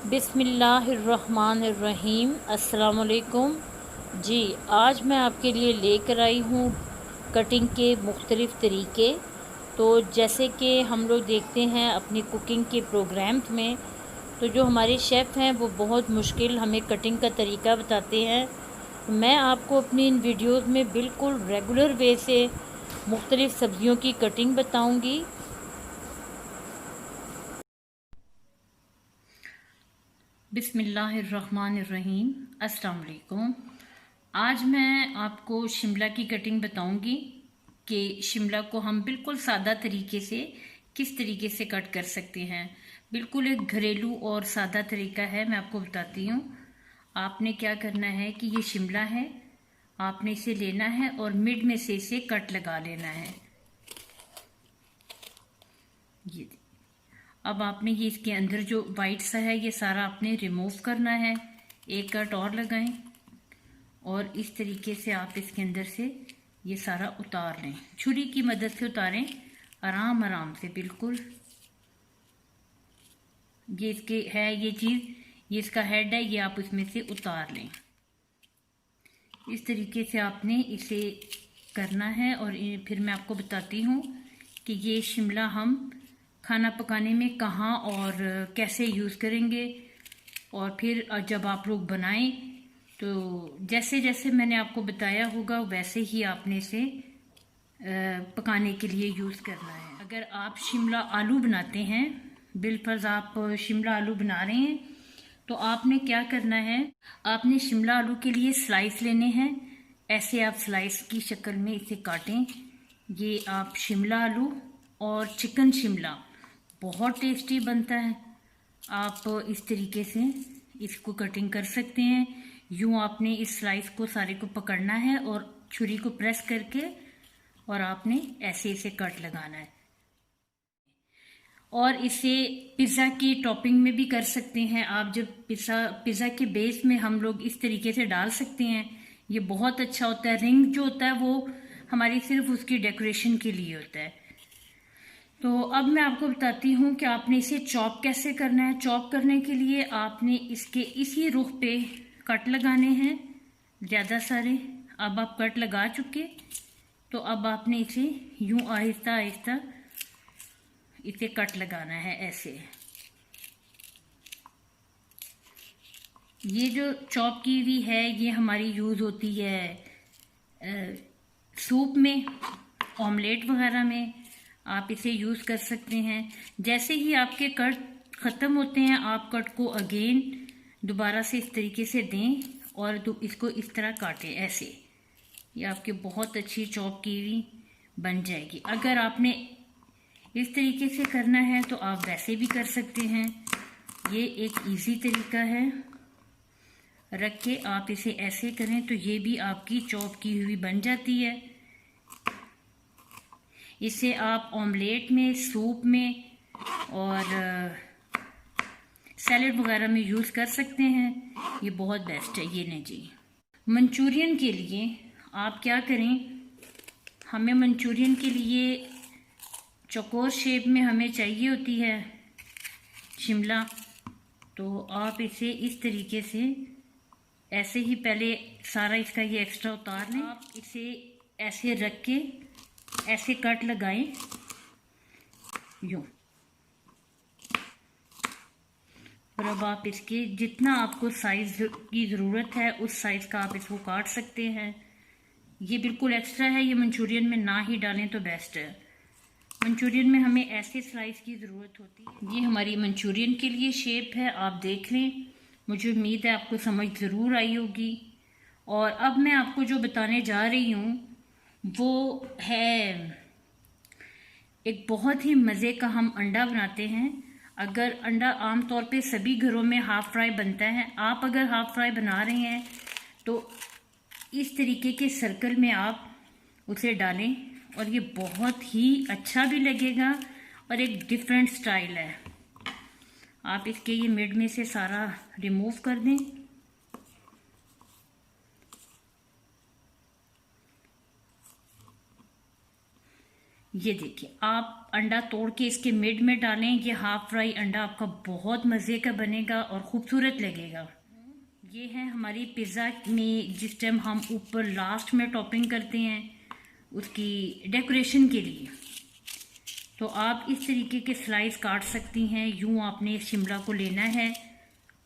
बिस्मिल्लाहिर्रहमानिर्रहीम। अस्सलाम वालेकुम जी। आज मैं आपके लिए लेकर आई हूँ कटिंग के मुख्तलिफ़ तरीके। तो जैसे कि हम लोग देखते हैं अपनी कुकिंग के प्रोग्राम्स में, तो जो हमारे शेफ़ हैं वो बहुत मुश्किल हमें कटिंग का तरीका बताते हैं। मैं आपको अपनी इन वीडियोज़ में बिल्कुल रेगुलर वे से मुख्तलिफ़ सब्ज़ियों की कटिंग बताऊँगी। बिस्मिल्लाहिर्रहमानिर्रहीम। अस्सलाम वालेकुम। आज मैं आपको शिमला की कटिंग बताऊंगी कि शिमला को हम बिल्कुल सादा तरीके से किस तरीके से कट कर सकते हैं। बिल्कुल एक घरेलू और सादा तरीका है, मैं आपको बताती हूँ। आपने क्या करना है कि ये शिमला है, आपने इसे लेना है और मिड में से इसे कट लगा लेना है। ये अब आपने ये इसके अंदर जो वाइट सा है ये सारा आपने रिमूव करना है। एक कट और लगाएं और इस तरीके से आप इसके अंदर से ये सारा उतार लें। छुरी की मदद से उतारें, आराम आराम से, बिल्कुल। ये इसके है ये चीज़, ये इसका हेड है, ये आप इसमें से उतार लें। इस तरीके से आपने इसे करना है। और फिर मैं आपको बताती हूँ कि ये शिमला हम खाना पकाने में कहाँ और कैसे यूज़ करेंगे। और फिर जब आप लोग बनाएं तो जैसे जैसे मैंने आपको बताया होगा वैसे ही आपने इसे पकाने के लिए यूज़ करना है। अगर आप शिमला आलू बनाते हैं, बिलफर्ज आप शिमला आलू बना रहे हैं, तो आपने क्या करना है, आपने शिमला आलू के लिए स्लाइस लेने हैं। ऐसे आप स्लाइस की शक्ल में इसे काटें। ये आप शिमला आलू और चिकन शिमला बहुत टेस्टी बनता है। आप इस तरीके से इसको कटिंग कर सकते हैं। यूं आपने इस स्लाइस को सारे को पकड़ना है और छुरी को प्रेस करके और आपने ऐसे इसे कट लगाना है। और इसे पिज़्ज़ा की टॉपिंग में भी कर सकते हैं आप। जब पिज़्ज़ा के बेस में हम लोग इस तरीके से डाल सकते हैं, ये बहुत अच्छा होता है। रिंग जो होता है वो हमारी सिर्फ उसकी डेकोरेशन के लिए होता है। तो अब मैं आपको बताती हूँ कि आपने इसे चॉप कैसे करना है। चॉप करने के लिए आपने इसके इसी रुख पे कट लगाने हैं, ज़्यादा सारे। अब आप कट लगा चुके, तो अब आपने इसे यूं आहिस्ता आहिस्ता इसे कट लगाना है ऐसे। ये जो चॉप की हुई है ये हमारी यूज़ होती है सूप में, ऑमलेट वगैरह में आप इसे यूज़ कर सकते हैं। जैसे ही आपके कट ख़त्म होते हैं, आप कट को अगेन दोबारा से इस तरीके से दें और तो इसको इस तरह काटें ऐसे। ये आपकी बहुत अच्छी चॉप की हुई बन जाएगी। अगर आपने इस तरीके से करना है तो आप वैसे भी कर सकते हैं। ये एक इजी तरीका है। रख के आप इसे ऐसे करें तो ये भी आपकी चॉप की हुई बन जाती है। इसे आप ऑमलेट में, सूप में और सैलेड वगैरह में यूज़ कर सकते हैं। ये बहुत बेस्ट है। ये नहीं जी। मंचूरियन के लिए आप क्या करें, हमें मंचूरियन के लिए चौकोर शेप में हमें चाहिए होती है शिमला। तो आप इसे इस तरीके से ऐसे ही पहले सारा इसका ये एक्स्ट्रा उतार लें। आप इसे ऐसे रख के ऐसे कट लगाएं यूं। और अब आप इसके जितना आपको साइज की ज़रूरत है उस साइज़ का आप इसको काट सकते हैं। ये बिल्कुल एक्स्ट्रा है, ये मंचूरियन में ना ही डालें तो बेस्ट है। मंचूरियन में हमें ऐसे स्लाइस की ज़रूरत होती है। ये हमारी मंचूरियन के लिए शेप है, आप देख लें। मुझे उम्मीद है आपको समझ ज़रूर आई होगी। और अब मैं आपको जो बताने जा रही हूँ वो है एक बहुत ही मज़े का, हम अंडा बनाते हैं। अगर अंडा आम तौर पे सभी घरों में हाफ फ्राई बनता है, आप अगर हाफ फ्राई बना रहे हैं तो इस तरीके के सर्कल में आप उसे डालें और ये बहुत ही अच्छा भी लगेगा और एक डिफरेंट स्टाइल है। आप इसके ये मिड में से सारा रिमूव कर दें। ये देखिए, आप अंडा तोड़ के इसके मिड में डालें। ये हाफ फ्राई अंडा आपका बहुत मज़े का बनेगा और खूबसूरत लगेगा। ये है हमारी पिज़्ज़ा में जिस टाइम हम ऊपर लास्ट में टॉपिंग करते हैं उसकी डेकोरेशन के लिए। तो आप इस तरीके के स्लाइस काट सकती हैं। यूँ आपने शिमला को लेना है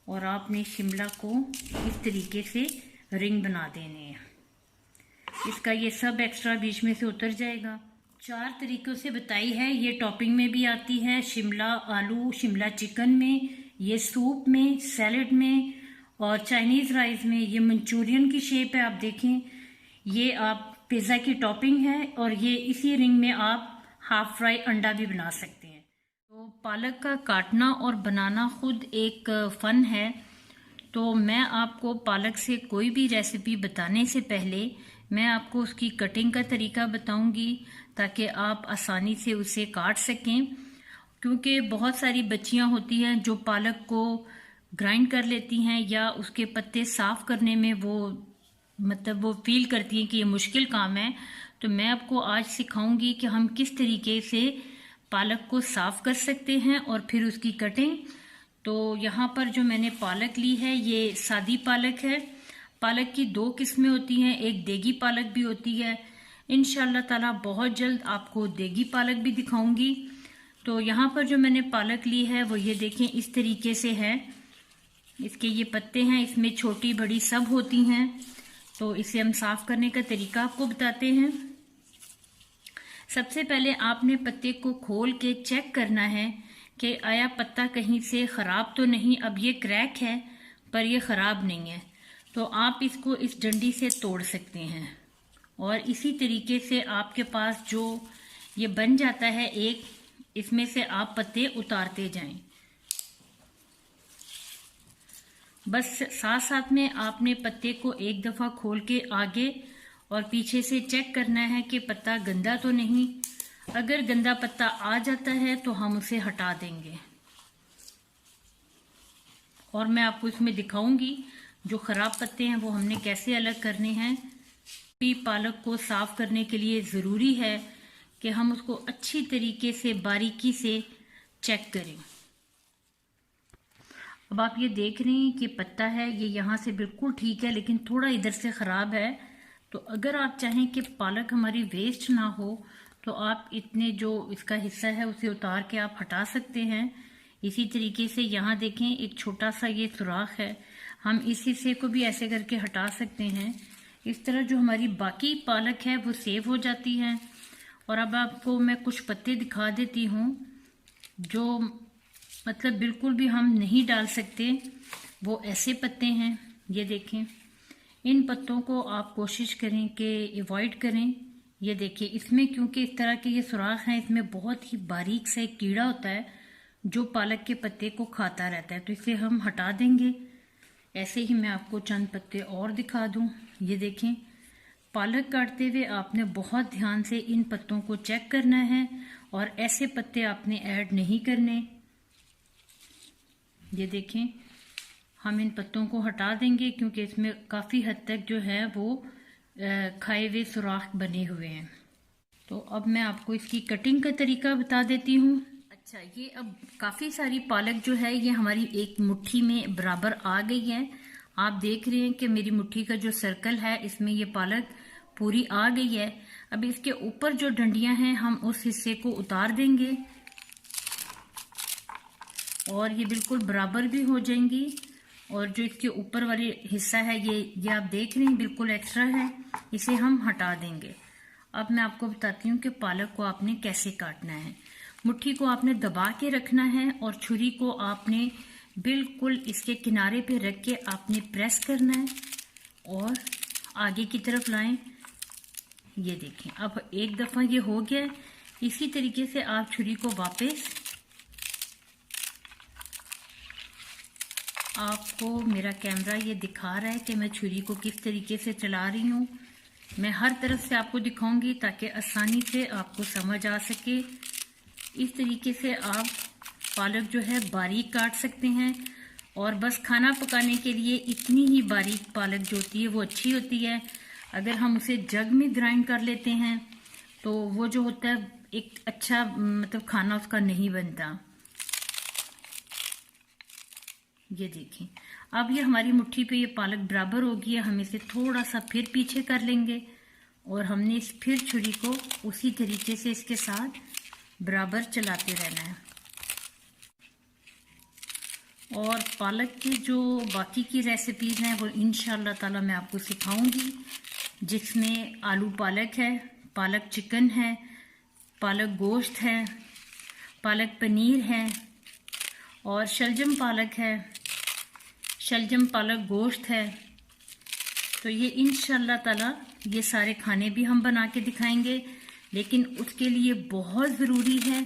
और आपने शिमला को इस तरीके से रिंग बना देने हैं। इसका ये सब एक्स्ट्रा बीच में से उतर जाएगा। 4 तरीक़ों से बताई है। ये टॉपिंग में भी आती है, शिमला आलू, शिमला चिकन में, ये सूप में, सैलेड में और चाइनीज़ राइस में। ये मंचूरियन की शेप है, आप देखें। ये आप पिज़्ज़ा की टॉपिंग है और ये इसी रिंग में आप हाफ फ्राई अंडा भी बना सकते हैं। तो पालक का काटना और बनाना खुद एक फ़न है। तो मैं आपको पालक से कोई भी रेसिपी बताने से पहले मैं आपको उसकी कटिंग का तरीका बताऊंगी ताकि आप आसानी से उसे काट सकें। क्योंकि बहुत सारी बच्चियां होती हैं जो पालक को ग्राइंड कर लेती हैं या उसके पत्ते साफ करने में वो फील करती हैं कि ये मुश्किल काम है। तो मैं आपको आज सिखाऊंगी कि हम किस तरीके से पालक को साफ कर सकते हैं और फिर उसकी कटिंग। तो यहाँ पर जो मैंने पालक ली है ये सादी पालक है। पालक की 2 किस्में होती हैं, एक देगी पालक भी होती है। इंशाल्लाह ताला बहुत जल्द आपको देगी पालक भी दिखाऊंगी। तो यहाँ पर जो मैंने पालक ली है वो ये देखें इस तरीके से है। इसके ये पत्ते हैं, इसमें छोटी बड़ी सब होती हैं। तो इसे हम साफ करने का तरीका आपको बताते हैं। सबसे पहले आपने पत्ते को खोल के चेक करना है कि आया पत्ता कहीं से ख़राब तो नहीं। अब ये क्रैक है पर ये ख़राब नहीं है। तो आप इसको इस डंडी से तोड़ सकते हैं और इसी तरीके से आपके पास जो ये बन जाता है एक, इसमें से आप पत्ते उतारते जाएं। बस साथ साथ में आपने पत्ते को एक दफ़ा खोल के आगे और पीछे से चेक करना है कि पत्ता गंदा तो नहीं। अगर गंदा पत्ता आ जाता है तो हम उसे हटा देंगे और मैं आपको इसमें दिखाऊंगी जो ख़राब पत्ते हैं वो हमने कैसे अलग करने हैं। पालक को साफ करने के लिए ज़रूरी है कि हम उसको अच्छी तरीके से बारीकी से चेक करें। अब आप ये देख रहे हैं कि पत्ता है ये यहाँ से बिल्कुल ठीक है लेकिन थोड़ा इधर से ख़राब है। तो अगर आप चाहें कि पालक हमारी वेस्ट ना हो तो आप इतने जो इसका हिस्सा है उसे उतार के आप हटा सकते हैं। इसी तरीके से यहाँ देखें एक छोटा सा ये सुराख है, हम इस हिस्से को भी ऐसे करके हटा सकते हैं। इस तरह जो हमारी बाकी पालक है वो सेव हो जाती है। और अब आपको मैं कुछ पत्ते दिखा देती हूँ जो मतलब बिल्कुल भी हम नहीं डाल सकते, वो ऐसे पत्ते हैं। ये देखें, इन पत्तों को आप कोशिश करें कि अवॉइड करें। ये देखिए इसमें क्योंकि इस तरह के ये सुराख हैं, इसमें बहुत ही बारीक सा एक कीड़ा होता है जो पालक के पत्ते को खाता रहता है। तो इसे हम हटा देंगे। ऐसे ही मैं आपको चंद पत्ते और दिखा दूं। ये देखें, पालक काटते हुए आपने बहुत ध्यान से इन पत्तों को चेक करना है और ऐसे पत्ते आपने ऐड नहीं करने। ये देखें, हम इन पत्तों को हटा देंगे क्योंकि इसमें काफ़ी हद तक जो है वो खाए हुए सुराख बने हुए हैं। तो अब मैं आपको इसकी कटिंग का तरीका बता देती हूँ। अच्छा, ये अब काफ़ी सारी पालक जो है ये हमारी एक मुट्ठी में बराबर आ गई है। आप देख रहे हैं कि मेरी मुट्ठी का जो सर्कल है इसमें ये पालक पूरी आ गई है। अब इसके ऊपर जो डंडियां हैं हम उस हिस्से को उतार देंगे और ये बिल्कुल बराबर भी हो जाएंगी। और जो इसके ऊपर वाली हिस्सा है ये आप देख रहे हैं बिल्कुल एक्स्ट्रा है, इसे हम हटा देंगे। अब मैं आपको बताती हूँ कि पालक को आपने कैसे काटना है। मुट्ठी को आपने दबा के रखना है और छुरी को आपने बिल्कुल इसके किनारे पे रख के आपने प्रेस करना है और आगे की तरफ लाएं। ये देखें, अब एक दफ़ा ये हो गया। इसी तरीके से आप छुरी को वापस, आपको मेरा कैमरा ये दिखा रहा है कि मैं छुरी को किस तरीके से चला रही हूँ। मैं हर तरफ से आपको दिखाऊंगी ताकि आसानी से आपको समझ आ सके। इस तरीके से आप पालक जो है बारीक काट सकते हैं और बस खाना पकाने के लिए इतनी ही बारीक पालक जो होती है वो अच्छी होती है। अगर हम उसे जग में ग्राइंड कर लेते हैं तो वो जो होता है एक अच्छा मतलब खाना उसका नहीं बनता। ये देखें, अब ये हमारी मुट्ठी पे ये पालक बराबर हो गई है। हम इसे थोड़ा सा फिर पीछे कर लेंगे और हमने इस फिर छुरी को उसी तरीके से इसके साथ बराबर चलाते रहना है। और पालक की जो बाकी की रेसिपीज हैं वो इंशाल्लाह ताला मैं आपको सिखाऊंगी, जिसमें आलू पालक है, पालक चिकन है, पालक गोश्त है, पालक पनीर है और शलजम पालक है, शलजम पालक गोश्त है। तो ये इंशाल्लाह ताला ये सारे खाने भी हम बना के दिखाएंगे, लेकिन उसके लिए बहुत ज़रूरी है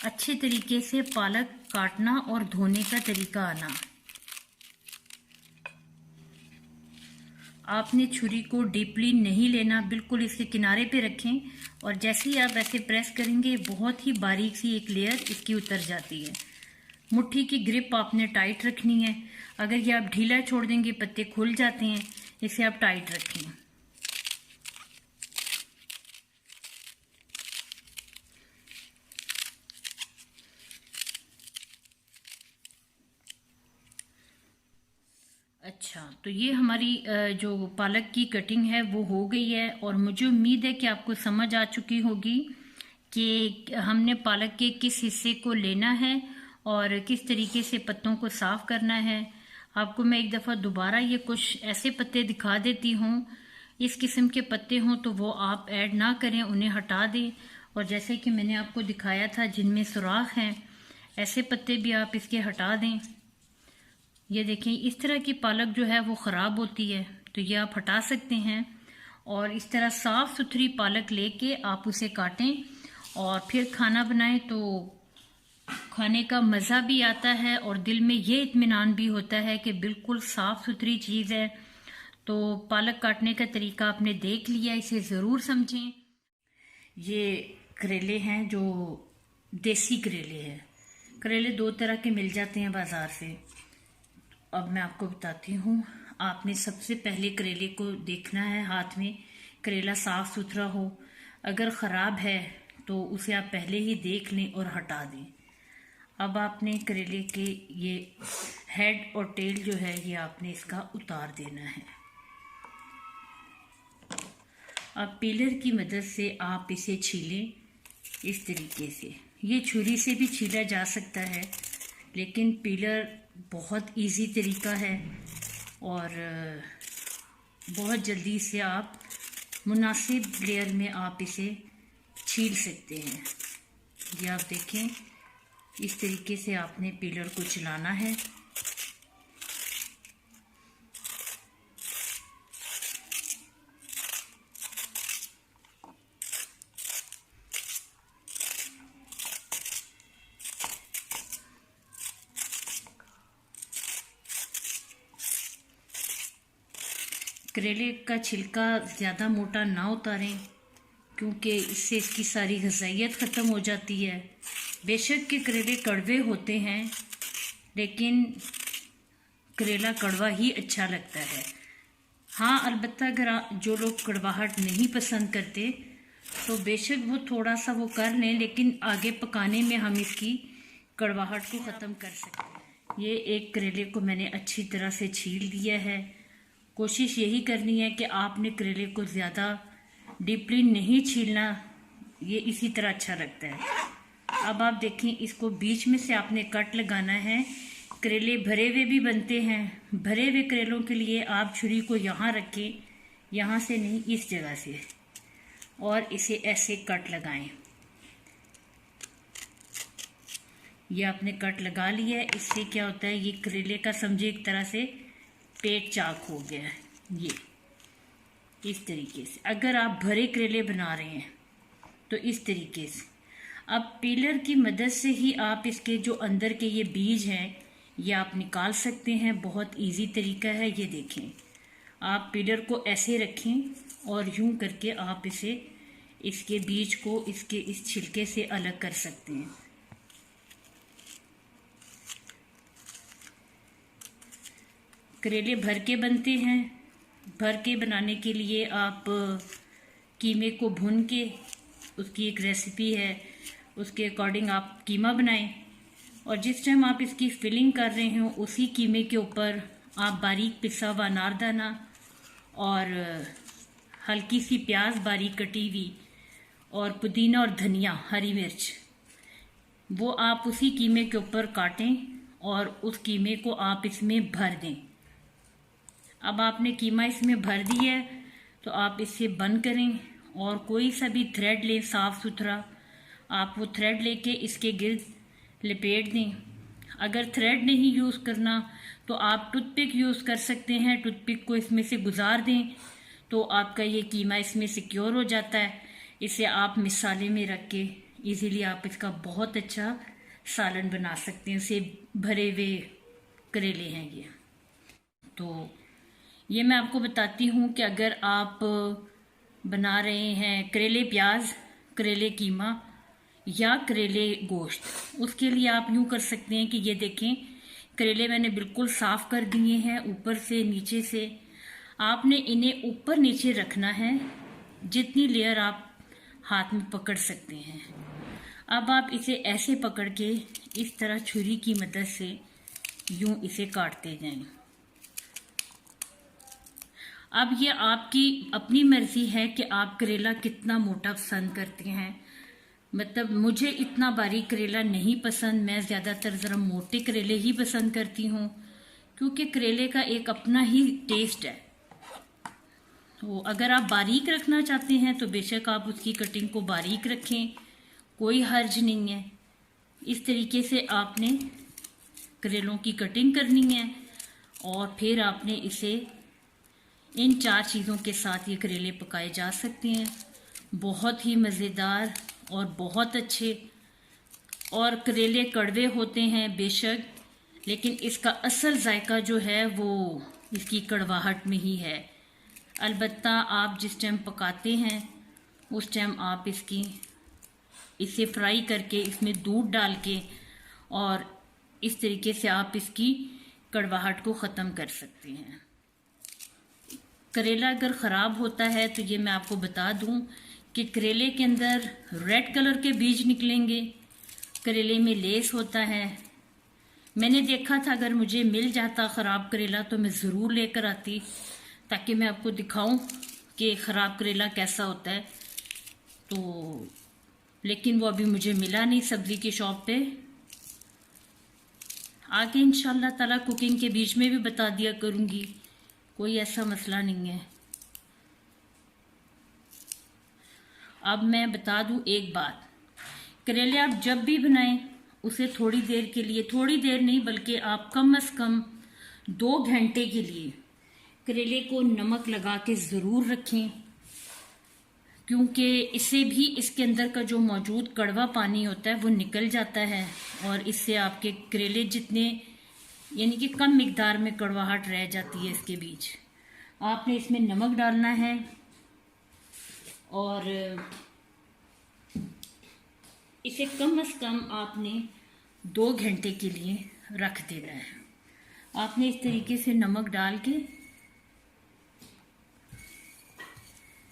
अच्छे तरीके से पालक काटना और धोने का तरीका आना। आपने छुरी को डीपली नहीं लेना, बिल्कुल इसके किनारे पे रखें और जैसे ही आप ऐसे प्रेस करेंगे बहुत ही बारीक सी एक लेयर इसकी उतर जाती है। मुट्ठी की ग्रिप आपने टाइट रखनी है। अगर ये आप ढीला छोड़ देंगे पत्ते खुल जाते हैं, इसे आप टाइट रखें। अच्छा, तो ये हमारी जो पालक की कटिंग है वो हो गई है और मुझे उम्मीद है कि आपको समझ आ चुकी होगी कि हमने पालक के किस हिस्से को लेना है और किस तरीके से पत्तों को साफ करना है। आपको मैं एक दफ़ा दोबारा ये कुछ ऐसे पत्ते दिखा देती हूँ, इस किस्म के पत्ते हों तो वो आप ऐड ना करें, उन्हें हटा दें। और जैसे कि मैंने आपको दिखाया था जिनमें सुराख हैं, ऐसे पत्ते भी आप इसके हटा दें। ये देखें, इस तरह की पालक जो है वो ख़राब होती है, तो ये आप हटा सकते हैं। और इस तरह साफ़ सुथरी पालक लेके आप उसे काटें और फिर खाना बनाएं तो खाने का मज़ा भी आता है और दिल में ये इत्मीनान भी होता है कि बिल्कुल साफ़ सुथरी चीज़ है। तो पालक काटने का तरीका आपने देख लिया, इसे ज़रूर समझें। ये करेले हैं जो देसी करेले हैं। करेले दो तरह के मिल जाते हैं बाज़ार से। अब मैं आपको बताती हूँ। आपने सबसे पहले करेले को देखना है, हाथ में करेला साफ़ सुथरा हो। अगर ख़राब है तो उसे आप पहले ही देख लें और हटा दें। अब आपने करेले के ये हेड और टेल जो है ये आपने इसका उतार देना है। अब पीलर की मदद से आप इसे छीलें इस तरीके से। ये छुरी से भी छीला जा सकता है, लेकिन पीलर बहुत इजी तरीका है और बहुत जल्दी से आप मुनासिब लेयर में आप इसे छील सकते हैं। ये आप देखें, इस तरीके से आपने पीलर को चलाना है। करेले का छिलका ज़्यादा मोटा ना उतारें, क्योंकि इससे इसकी सारी ग़िज़ाइयत ख़त्म हो जाती है। बेशक के करेले कड़वे होते हैं, लेकिन करेला कड़वा ही अच्छा लगता है। हाँ, अलबत्ता अगर जो लोग कड़वाहट नहीं पसंद करते तो बेशक वो थोड़ा सा वो कर लें, लेकिन आगे पकाने में हम इसकी कड़वाहट को ख़त्म कर सकते हैं। ये एक करेले को मैंने अच्छी तरह से छील दिया है। कोशिश यही करनी है कि आपने करेले को ज़्यादा डीपली नहीं छीलना, ये इसी तरह अच्छा लगता है। अब आप देखें, इसको बीच में से आपने कट लगाना है। करेले भरे हुए भी बनते हैं। भरे हुए करेलों के लिए आप छुरी को यहाँ रखें, यहाँ से नहीं, इस जगह से, और इसे ऐसे कट लगाएं। ये आपने कट लगा लिया है। इससे क्या होता है, ये करेले का समझे एक तरह से पेट चाक हो गया है। ये इस तरीके से अगर आप भरे करेले बना रहे हैं तो इस तरीके से अब पीलर की मदद से ही आप इसके जो अंदर के ये बीज हैं ये आप निकाल सकते हैं। बहुत इजी तरीका है। ये देखें, आप पीलर को ऐसे रखें और यूं करके आप इसे, इसके बीज को इसके इस छिलके से अलग कर सकते हैं। करेले भर के बनते हैं। भर के बनाने के लिए आप कीमे को भून के उसकी एक रेसिपी है, उसके अकॉर्डिंग आप कीमा बनाएं। और जिस टाइम आप इसकी फिलिंग कर रहे हो उसी कीमे के ऊपर आप बारीक पिसा हुआ अनारदाना और हल्की सी प्याज बारीक कटी हुई और पुदीना और धनिया, हरी मिर्च, वो आप उसी कीमे के ऊपर काटें और उस कीमे को आप इसमें भर दें। अब आपने कीमा इसमें भर दिया है तो आप इसे बंद करें और कोई सा भी थ्रेड लें साफ़ सुथरा, आप वो थ्रेड लेके इसके गिर्द लपेट दें। अगर थ्रेड नहीं यूज़ करना तो आप टूथपिक यूज़ कर सकते हैं, टूथपिक को इसमें से गुजार दें तो आपका ये कीमा इसमें सिक्योर हो जाता है। इसे आप मिसाले में रख के इजीली आप इसका बहुत अच्छा सालन बना सकते हैं। इसे भरे हुए करेले हैं ये। तो ये मैं आपको बताती हूँ कि अगर आप बना रहे हैं करेले प्याज, करेले कीमा या करेले गोश्त, उसके लिए आप यूँ कर सकते हैं कि ये देखें करेले मैंने बिल्कुल साफ़ कर दिए हैं ऊपर से नीचे से। आपने इन्हें ऊपर नीचे रखना है जितनी लेयर आप हाथ में पकड़ सकते हैं। अब आप इसे ऐसे पकड़ के इस तरह छुरी की मदद से यूं इसे काटते जाएं। अब ये आपकी अपनी मर्जी है कि आप करेला कितना मोटा पसंद करते हैं। मतलब मुझे इतना बारीक करेला नहीं पसंद, मैं ज़्यादातर ज़रा मोटे करेले ही पसंद करती हूँ क्योंकि करेले का एक अपना ही टेस्ट है। तो अगर आप बारीक रखना चाहते हैं तो बेशक आप उसकी कटिंग को बारीक रखें, कोई हर्ज नहीं है। इस तरीके से आपने करेलों की कटिंग करनी है और फिर आपने इसे इन 4 चीज़ों के साथ ये करेले पकाए जा सकते हैं। बहुत ही मज़ेदार और बहुत अच्छे। और करेले कड़वे होते हैं बेशक, लेकिन इसका असल जायका जो है वो इसकी कड़वाहट में ही है। अलबत्ता आप जिस टाइम पकाते हैं उस टाइम आप इसे फ्राई करके इसमें दूध डाल के और इस तरीके से आप इसकी कड़वाहट को ख़त्म कर सकते हैं। करेला अगर ख़राब होता है तो ये मैं आपको बता दूं कि करेले के अंदर रेड कलर के बीज निकलेंगे, करेले में लेस होता है। मैंने देखा था अगर मुझे मिल जाता ख़राब करेला तो मैं ज़रूर लेकर आती ताकि मैं आपको दिखाऊं कि ख़राब करेला कैसा होता है। तो लेकिन वो अभी मुझे मिला नहीं सब्ज़ी की शॉप पे। आगे इंशाल्लाह ताला कुकिंग के बीच में भी बता दिया करूँगी, कोई ऐसा मसला नहीं है। अब मैं बता दूं एक बात, करेले आप जब भी बनाएं उसे थोड़ी देर के लिए, थोड़ी देर नहीं बल्कि आप कम से कम 2 घंटे के लिए करेले को नमक लगा के ज़रूर रखें, क्योंकि इससे भी इसके अंदर का जो मौजूद कड़वा पानी होता है वो निकल जाता है और इससे आपके करेले जितने यानी कि कम मिकदार में कड़वाहट रह जाती है इसके बीच। आपने इसमें नमक डालना है और इसे कम से कम आपने 2 घंटे के लिए रख देना है। आपने इस तरीके से नमक डाल के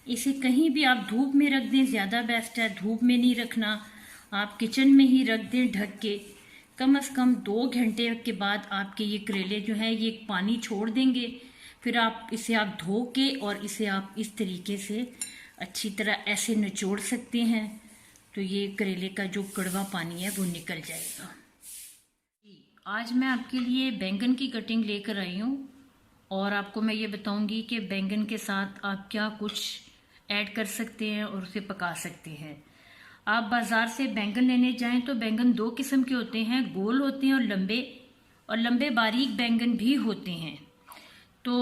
इसे कहीं भी आप धूप में रख दें, ज़्यादा बेस्ट है। धूप में नहीं रखना, आप किचन में ही रख दें ढक के। कम से कम 2 घंटे के बाद आपके ये करेले जो हैं ये पानी छोड़ देंगे। फिर आप धो के और इसे आप इस तरीके से अच्छी तरह ऐसे निचोड़ सकते हैं तो ये करेले का जो कड़वा पानी है वो निकल जाएगा। आज मैं आपके लिए बैंगन की कटिंग लेकर आई हूँ और आपको मैं ये बताऊंगी कि बैंगन के साथ आप क्या कुछ ऐड कर सकते हैं और उसे पका सकते हैं। आप बाज़ार से बैंगन लेने जाएं तो बैंगन 2 किस्म के होते हैं, गोल होते हैं और लंबे बारीक बैंगन भी होते हैं। तो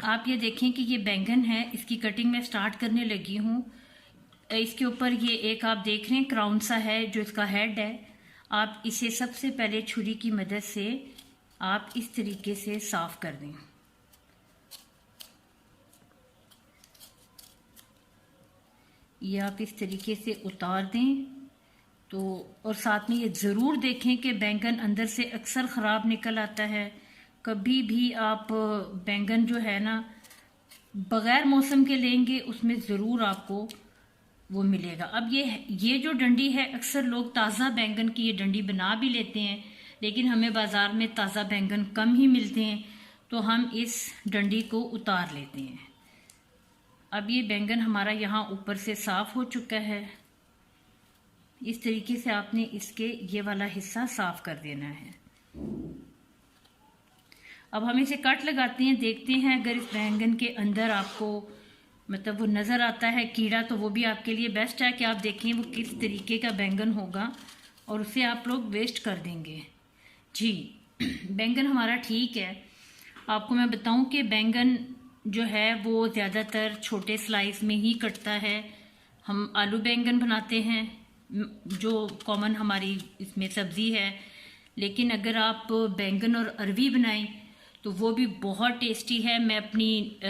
आप ये देखें कि ये बैंगन है, इसकी कटिंग मैं स्टार्ट करने लगी हूँ। इसके ऊपर ये एक आप देख रहे हैं क्राउन सा है जो इसका हेड है। आप इसे सबसे पहले छुरी की मदद से आप इस तरीके से साफ कर दें। ये आप इस तरीके से उतार दें तो, और साथ में ये ज़रूर देखें कि बैंगन अंदर से अक्सर ख़राब निकल आता है। कभी भी आप बैंगन जो है ना बग़ैर मौसम के लेंगे उसमें ज़रूर आपको वो मिलेगा। अब ये जो डंडी है, अक्सर लोग ताज़ा बैंगन की ये डंडी बना भी लेते हैं, लेकिन हमें बाज़ार में ताज़ा बैंगन कम ही मिलते हैं, तो हम इस डंडी को उतार लेते हैं। अब ये बैंगन हमारा यहाँ ऊपर से साफ़ हो चुका है। इस तरीके से आपने इसके ये वाला हिस्सा साफ़ कर देना है। अब हम इसे कट लगाते हैं, देखते हैं अगर इस बैंगन के अंदर आपको मतलब वो नज़र आता है कीड़ा, तो वो भी आपके लिए बेस्ट है कि आप देखें वो किस तरीके का बैंगन होगा और उसे आप लोग वेस्ट कर देंगे। जी बैंगन हमारा ठीक है। आपको मैं बताऊं कि बैंगन जो है वो ज़्यादातर छोटे स्लाइस में ही कटता है। हम आलू बैंगन बनाते हैं जो कॉमन हमारी इसमें सब्ज़ी है, लेकिन अगर आप बैंगन और अरवी बनाएं तो वो भी बहुत टेस्टी है। मैं अपनी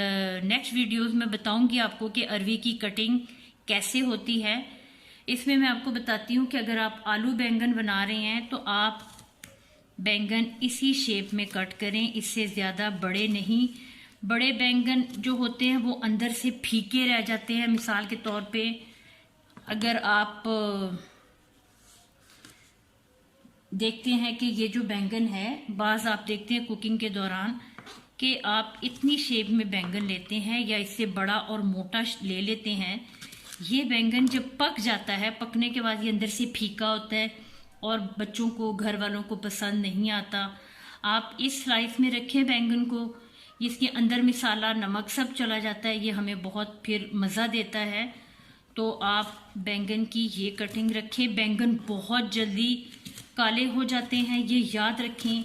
नेक्स्ट वीडियोस में बताऊंगी आपको कि अरवी की कटिंग कैसे होती है। इसमें मैं आपको बताती हूँ कि अगर आप आलू बैंगन बना रहे हैं तो आप बैंगन इसी शेप में कट करें, इससे ज़्यादा बड़े नहीं। बड़े बैंगन जो होते हैं वो अंदर से फीके रह जाते हैं। मिसाल के तौर पे अगर आप देखते हैं कि ये जो बैंगन है, बाज़ आप देखते हैं कुकिंग के दौरान कि आप इतनी शेप में बैंगन लेते हैं या इससे बड़ा और मोटा ले लेते हैं। ये बैंगन जब पक जाता है, पकने के बाद ये अंदर से फीका होता है और बच्चों को, घर वालों को पसंद नहीं आता। आप इस स्लाइस में रखें बैंगन को, इसके अंदर मसाला, नमक सब चला जाता है, ये हमें बहुत फिर मज़ा देता है। तो आप बैंगन की ये कटिंग रखें। बैंगन बहुत जल्दी काले हो जाते हैं, ये याद रखें।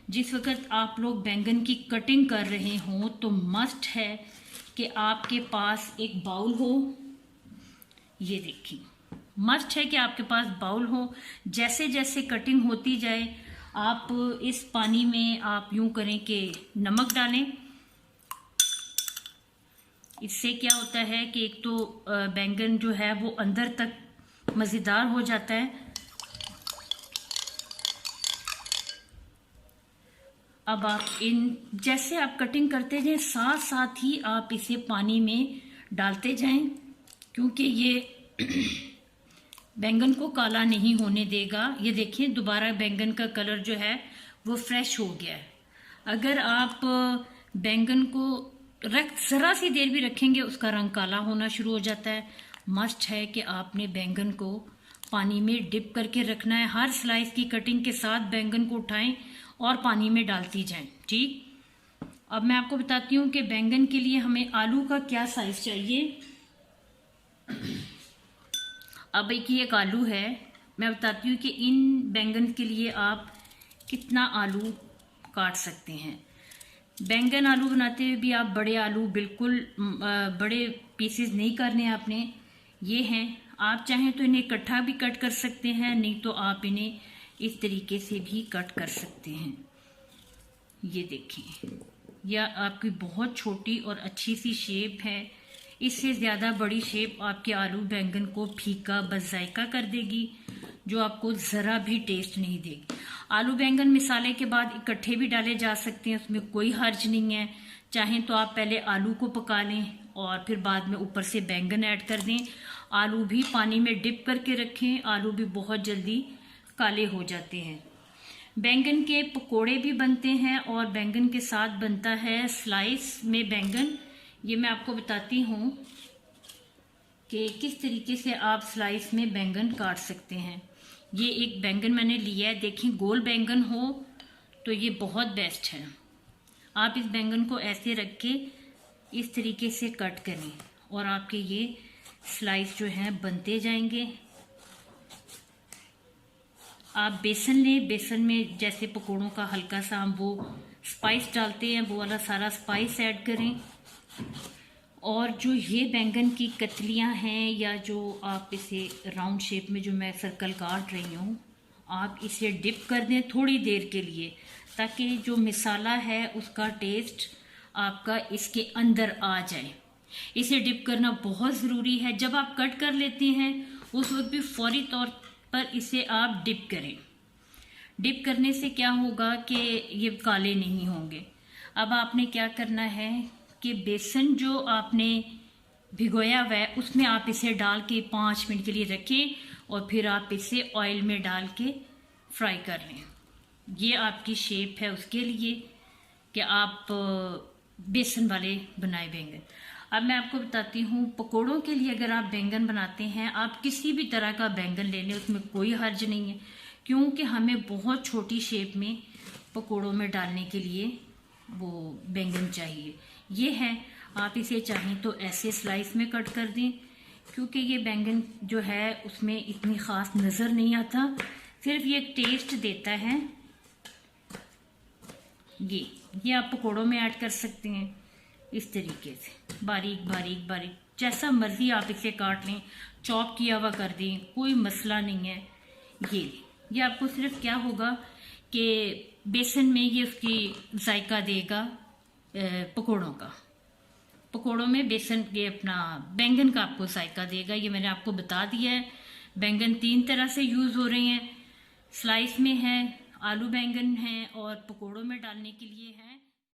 जिस वक्त आप लोग बैंगन की कटिंग कर रहे हों तो मस्ट है कि आपके पास एक बाउल हो। ये देखिए, मस्ट है कि आपके पास बाउल हो। जैसे जैसे कटिंग होती जाए आप इस पानी में आप यूं करें कि नमक डालें। इससे क्या होता है कि एक तो बैंगन जो है वो अंदर तक मज़ेदार हो जाता है। अब आप जैसे आप कटिंग करते जाएं, साथ साथ ही आप इसे पानी में डालते जाएं, क्योंकि ये बैंगन को काला नहीं होने देगा। ये देखिए दोबारा बैंगन का कलर जो है वो फ्रेश हो गया है। अगर आप बैंगन को ज़रा सी देर भी रखेंगे उसका रंग काला होना शुरू हो जाता है। मस्ट है कि आपने बैंगन को पानी में डिप करके रखना है। हर स्लाइस की कटिंग के साथ बैंगन को उठाएं और पानी में डालती जाएं। ठीक, अब मैं आपको बताती हूँ कि बैंगन के लिए हमें आलू का क्या साइज चाहिए। अब एक आलू है, मैं बताती हूँ कि इन बैंगन के लिए आप कितना आलू काट सकते हैं। बैंगन आलू बनाते हुए भी आप बड़े आलू बिल्कुल बड़े पीसेस नहीं करने आपने। ये हैं, आप चाहें तो इन्हें इकट्ठा भी कट कर सकते हैं, नहीं तो आप इन्हें इस तरीके से भी कट कर सकते हैं। ये देखिए, यह आपकी बहुत छोटी और अच्छी सी शेप है। इससे ज़्यादा बड़ी शेप आपके आलू बैंगन को फीका बज़ायका कर देगी, जो आपको ज़रा भी टेस्ट नहीं देगी। आलू बैंगन मिसाले के बाद इकट्ठे भी डाले जा सकते हैं, उसमें कोई हर्ज नहीं है। चाहें तो आप पहले आलू को पका लें और फिर बाद में ऊपर से बैंगन ऐड कर दें। आलू भी पानी में डिप करके रखें, आलू भी बहुत जल्दी काले हो जाते हैं। बैंगन के पकोड़े भी बनते हैं और बैंगन के साथ बनता है स्लाइस में बैंगन। ये मैं आपको बताती हूँ कि किस तरीके से आप स्लाइस में बैंगन काट सकते हैं। ये एक बैंगन मैंने लिया है, देखिए गोल बैंगन हो तो ये बहुत बेस्ट है। आप इस बैंगन को ऐसे रख के इस तरीके से कट करें और आपके ये स्लाइस जो हैं बनते जाएंगे। आप बेसन लें, बेसन में जैसे पकोड़ों का हल्का सा हम वो स्पाइस डालते हैं, वो वाला सारा स्पाइस ऐड करें। और जो ये बैंगन की कतलियाँ हैं या जो आप इसे राउंड शेप में जो मैं सर्कल काट रही हूँ, आप इसे डिप कर दें थोड़ी देर के लिए, ताकि जो मसाला है उसका टेस्ट आपका इसके अंदर आ जाए। इसे डिप करना बहुत ज़रूरी है। जब आप कट कर लेते हैं उस वक्त भी फौरी तौर पर इसे आप डिप करें। डिप करने से क्या होगा कि ये काले नहीं होंगे। अब आपने क्या करना है कि बेसन जो आपने भिगोया हुआ है उसमें आप इसे डाल के 5 मिनट के लिए रखें और फिर आप इसे ऑयल में डाल के फ्राई कर लें। ये आपकी शेप है उसके लिए कि आप बेसन वाले बनाए बैंगन। अब मैं आपको बताती हूँ पकोड़ों के लिए अगर आप बैंगन बनाते हैं, आप किसी भी तरह का बैंगन ले लें, उसमें कोई हर्ज नहीं है, क्योंकि हमें बहुत छोटी शेप में पकोड़ों में डालने के लिए वो बैंगन चाहिए। ये है, आप इसे चाहें तो ऐसे स्लाइस में कट कर दें, क्योंकि ये बैंगन जो है उसमें इतनी ख़ास नज़र नहीं आता, सिर्फ ये टेस्ट देता है। ये आप पकोड़ों में ऐड कर सकते हैं इस तरीके से, बारीक बारीक बारीक, जैसा मर्जी आप इसे काट लें, चॉप किया हुआ कर दें, कोई मसला नहीं है। ये आपको सिर्फ क्या होगा कि बेसन में ये उसकी जायका देगा पकोड़ों का, पकोड़ों में बेसन के अपना बैंगन का आपको जायका देगा। ये मैंने आपको बता दिया है। बैंगन 3 तरह से यूज़ हो रहे हैं, स्लाइस में है, आलू बैंगन है और पकोड़ों में डालने के लिए है।